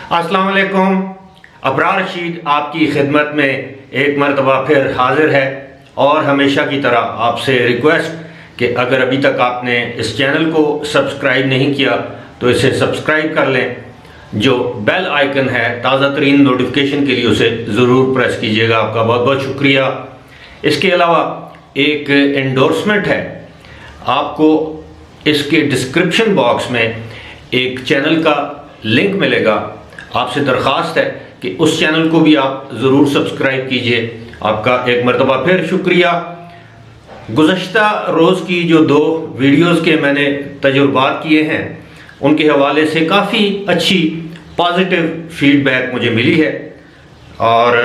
अस्सलाम वालेकुम। अबरार रशीद आपकी खिदमत में एक मरतबा फिर हाजिर है और हमेशा की तरह आपसे रिक्वेस्ट कि अगर अभी तक आपने इस चैनल को सब्सक्राइब नहीं किया तो इसे सब्सक्राइब कर लें। जो बेल आइकन है ताज़ा तरीन नोटिफिकेशन के लिए उसे ज़रूर प्रेस कीजिएगा। आपका बहुत बहुत शुक्रिया। इसके अलावा एक एंडोर्समेंट है, आपको इसके डिस्क्रिप्शन बॉक्स में एक चैनल का लिंक मिलेगा। आपसे दरख्वास्त है कि उस चैनल को भी आप ज़रूर सब्सक्राइब कीजिए। आपका एक मरतबा फिर शुक्रिया। गुज़श्ता रोज़ की जो 2 वीडियोस के मैंने तजुर्बात किए हैं उनके हवाले से काफ़ी अच्छी पॉजिटिव फीडबैक मुझे मिली है और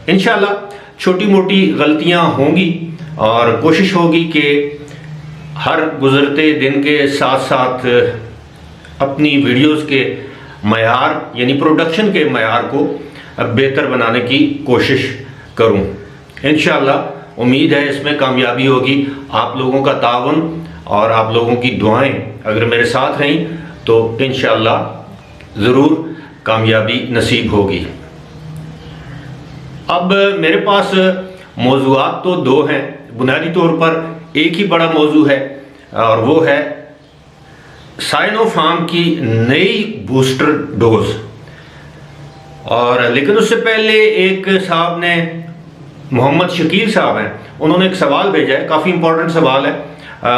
इंशाल्लाह छोटी मोटी गलतियां होंगी और कोशिश होगी कि हर गुज़रते दिन के साथ साथ अपनी वीडियोस के मयार यानी प्रोडक्शन के मयार को बेहतर बनाने की कोशिश करूं। इंशाल्लाह उम्मीद है इसमें कामयाबी होगी। आप लोगों का तावन और आप लोगों की दुआएं अगर मेरे साथ रहीं तो इंशाल्लाह ज़रूर कामयाबी नसीब होगी। अब मेरे पास मौज़ूआत तो 2 हैं। बुनियादी तौर पर एक ही बड़ा मौजू है और वो है साइनोफार्म की नई बूस्टर डोज। और लेकिन उससे पहले एक साहब ने, मोहम्मद शकील साहब हैं, उन्होंने एक सवाल भेजा है, काफ़ी इंपॉर्टेंट सवाल है।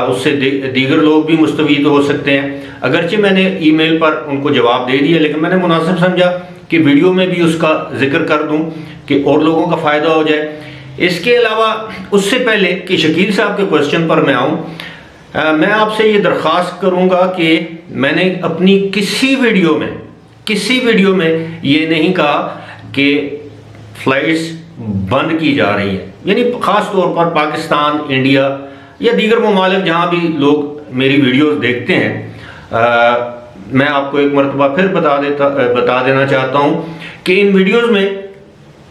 उससे दीगर लोग भी मुस्तफ़ीद हो सकते हैं। अगरचे मैंने ईमेल पर उनको जवाब दे दिया लेकिन मैंने मुनासिब समझा कि वीडियो में भी उसका जिक्र कर दूं कि और लोगों का फ़ायदा हो जाए। इसके अलावा उससे पहले कि शकील साहब के क्वेश्चन पर मैं आऊँ, मैं आपसे ये दरख्वास्त करूँगा कि मैंने अपनी किसी वीडियो में ये नहीं कहा कि फ़्लाइट्स बंद की जा रही हैं, यानी ख़ास तौर पर पाकिस्तान, इंडिया या दीगर ममालिक जहाँ भी लोग मेरी वीडियोस देखते हैं। मैं आपको एक मरतबा फिर बता देना चाहता हूँ कि इन वीडियोस में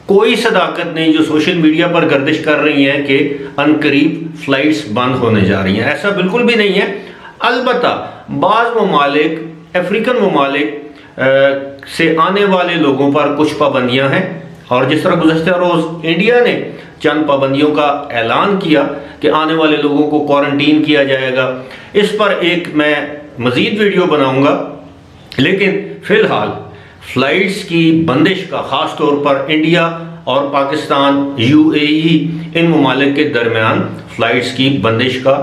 कोई सदाकत नहीं जो सोशल मीडिया पर गर्दिश कर रही हैं कि अनकरीब फ़्लाइट्स बंद होने जा रही हैं। ऐसा बिल्कुल भी नहीं है। अलबत्ता बाज़ ममालिक, अफ्रीकन ममालिक से आने वाले लोगों पर कुछ पाबंदियाँ हैं और जिस तरह गुज़श्ता रोज़ इंडिया ने चंद पाबंदियों का ऐलान किया कि आने वाले लोगों को क्वारंटीन किया जाएगा, इस पर एक मैं मज़ीद वीडियो बनाऊंगा। लेकिन फ़िलहाल फ़्लाइट्स की बंदिश का ख़ास तौर पर इंडिया और पाकिस्तान, UAE इन ममालिक के दरमियान फ़्लाइट्स की बंदिश का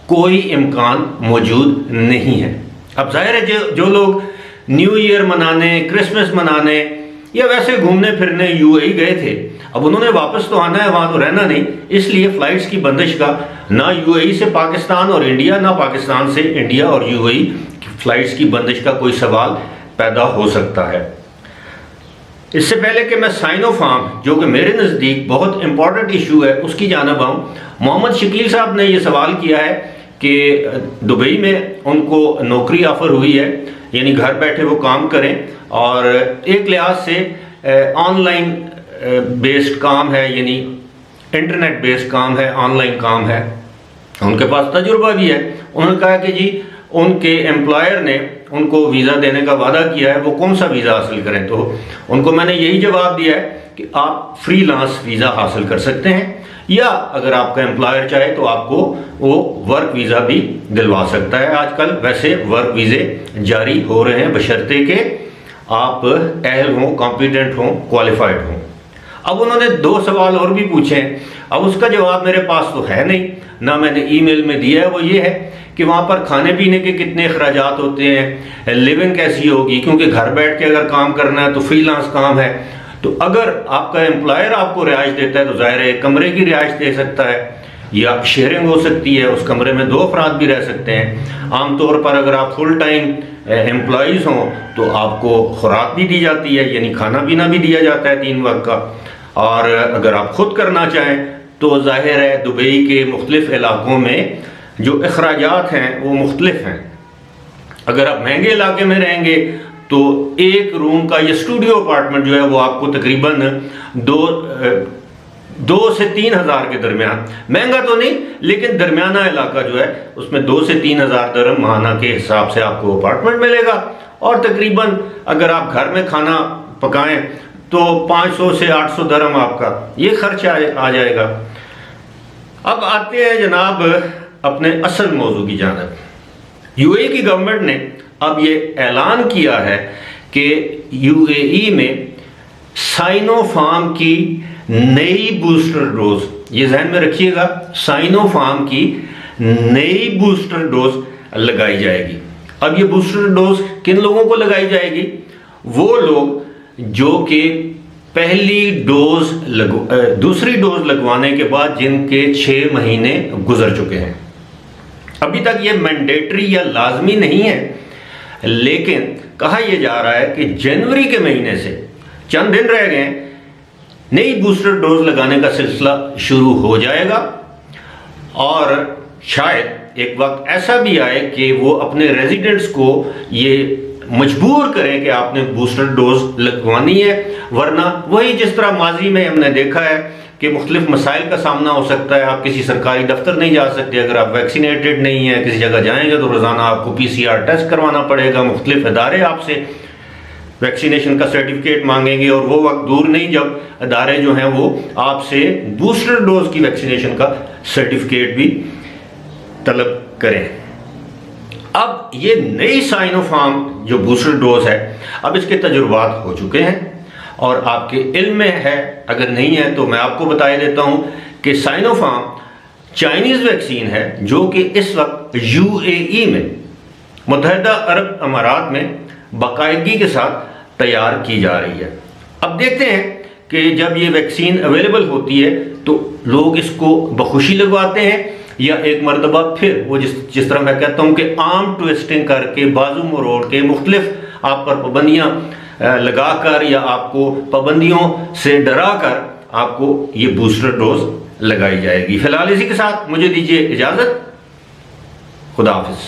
कोई इम्कान मौजूद नहीं है। अब ज़ाहिर है जो लोग न्यू ईयर मनाने, क्रिसमस मनाने या वैसे घूमने फिरने UAE गए थे, अब उन्होंने वापस तो आना है, वहाँ तो रहना नहीं, इसलिए फ़्लाइट्स की बंदिश का ना UAE से पाकिस्तान और इंडिया, ना पाकिस्तान से इंडिया और UAE की फ़्लाइट्स की बंदिश का कोई सवाल पैदा हो सकता है। इससे पहले कि मैं साइनोफार्म, जो कि मेरे नज़दीक बहुत इंपॉर्टेंट इशू है, उसकी जानिब आऊँ, मोहम्मद शकील साहब ने ये सवाल किया है कि दुबई में उनको नौकरी ऑफ़र हुई है, यानी घर बैठे वो काम करें और एक लिहाज से ऑनलाइन बेस्ड काम है, यानी इंटरनेट बेस्ड काम है, ऑनलाइन काम है, उनके पास तजुर्बा भी है। उन्होंने कहा कि जी उनके एम्प्लॉयर ने उनको वीज़ा देने का वादा किया है, वो कौन सा वीज़ा हासिल करें। तो उनको मैंने यही जवाब दिया है कि आप फ्रीलांस वीज़ा हासिल कर सकते हैं या अगर आपका एम्प्लॉयर चाहे तो आपको वो वर्क वीज़ा भी दिलवा सकता है। आजकल वैसे वर्क वीज़े जारी हो रहे हैं बशर्ते कि आप अहल हों, कॉम्पिटेंट हों, क्वालिफाइड हों। अब उन्होंने 2 सवाल और भी पूछे हैं। अब उसका जवाब मेरे पास तो है नहीं, ना मैंने ईमेल में दिया है। वो ये है कि वहाँ पर खाने पीने के कितने अखराजात होते हैं, लिविंग कैसी होगी, क्योंकि घर बैठ के अगर काम करना है तो फ्रीलांस काम है। तो अगर आपका एम्प्लॉयर आपको रिहाइश देता है तो ज़ाहिर है कमरे की रिहाइश दे सकता है या शेयरिंग हो सकती है, उस कमरे में 2 अफराद भी रह सकते हैं। आमतौर पर अगर आप फुल टाइम एम्प्लॉइज़ हों तो आपको खुराक भी दी जाती है, यानी खाना पीना भी दिया जाता है 3 वक्त का। और अगर आप ख़ुद करना चाहें तो ज़ाहिर है दुबई के मुख्तलिफ़ इलाक़ों में जो अखराजात हैं वो मुख्तलिफ हैं। अगर आप महंगे इलाके में रहेंगे तो एक रूम का या स्टूडियो अपार्टमेंट जो है वो आपको तकरीबन 2 سے 3 ہزار کے درمیان، مہنگا تو نہیں لیکن درمیانہ علاقہ جو ہے اس میں 2 سے 3 ہزار درہم ماہانہ کے حساب سے آپ کو اپارٹمنٹ ملے گا، اور تقریباً اگر آپ گھر میں کھانا پکائیں تو 500 سے 800 درہم آپ کا یہ خرچ آ جائے گا۔ اب آتے ہیں جناب اپنے اصل موضوع کی جانب۔ یو اے ای کی گورنمنٹ نے اب یہ اعلان کیا ہے کہ یو اے ای میں سائنو فارم کی نئی بوسٹر ڈوز، یہ ذہن میں رکھیے گا، سائنو فارم کی نئی بوسٹر ڈوز لگائی جائے گی۔ اب یہ بوسٹر ڈوز کن لوگوں کو لگائی جائے گی؟ وہ لوگ جو کہ پہلی ڈوز دوسری ڈوز لگوانے کے بعد جن کے 6 مہینے گزر چکے ہیں۔ ابھی تک یہ مینڈیٹری یا لازمی نہیں ہے، لیکن کہا یہ جا رہا ہے کہ جنوری کے مہینے سے چند دن رہ گئے، نئی بوسٹر ڈوز لگانے کا سلسلہ شروع ہو جائے گا، اور شاید ایک وقت ایسا بھی آئے کہ وہ اپنے ریزیڈنٹس کو یہ مجبور کریں کہ آپ نے بوسٹر ڈوز لگوانی ہے، ورنہ وہی جس طرح ماضی میں ہم نے دیکھا ہے کہ مختلف مسائل کا سامنا ہو سکتا ہے۔ آپ کسی سرکاری دفتر نہیں جا سکتے اگر آپ ویکسینیٹڈ نہیں ہیں، کسی جگہ جائیں گے تو روزانہ آپ کو PCR ٹیسٹ کروانا پڑے گا، مختلف ادارے آپ سے ویکسینیشن کا سرٹیفکیٹ مانگیں گے، اور وہ وقت دور نہیں جب ادارے جو ہیں وہ آپ سے بوسٹر ڈوز کی ویکسینیشن کا سرٹیفکیٹ بھی طلب کریں۔ اب یہ نئی سائنو فارم جو بوسٹر ڈوز ہے، اب اس کے تجربات ہو چکے ہیں، اور آپ کے علم میں ہے، اگر نہیں ہے تو میں آپ کو بتا دیتا ہوں کہ سائنو فارم چائنیز ویکسین ہے جو کہ اس وقت یو اے ای میں، متحدہ عرب امارات میں باقاعدگی کے ساتھ تیار کی جا رہی ہے۔ اب دیکھتے ہیں کہ جب یہ ویکسین اویلیبل ہوتی ہے تو لوگ اس کو بخوشی لگواتے ہیں، یا ایک مرتبہ پھر وہ جس طرح میں کہتا ہوں کہ آرم ٹویسٹنگ کر کے، بازو مروڑ کے، مختلف آپ پر پابندیاں لگا کر یا آپ کو پابندیوں سے ڈرا کر آپ کو یہ بوسٹر ڈوز لگائی جائے گی۔ فی الحال اسی کے ساتھ مجھے دیجیے اجازت، خدا حافظ۔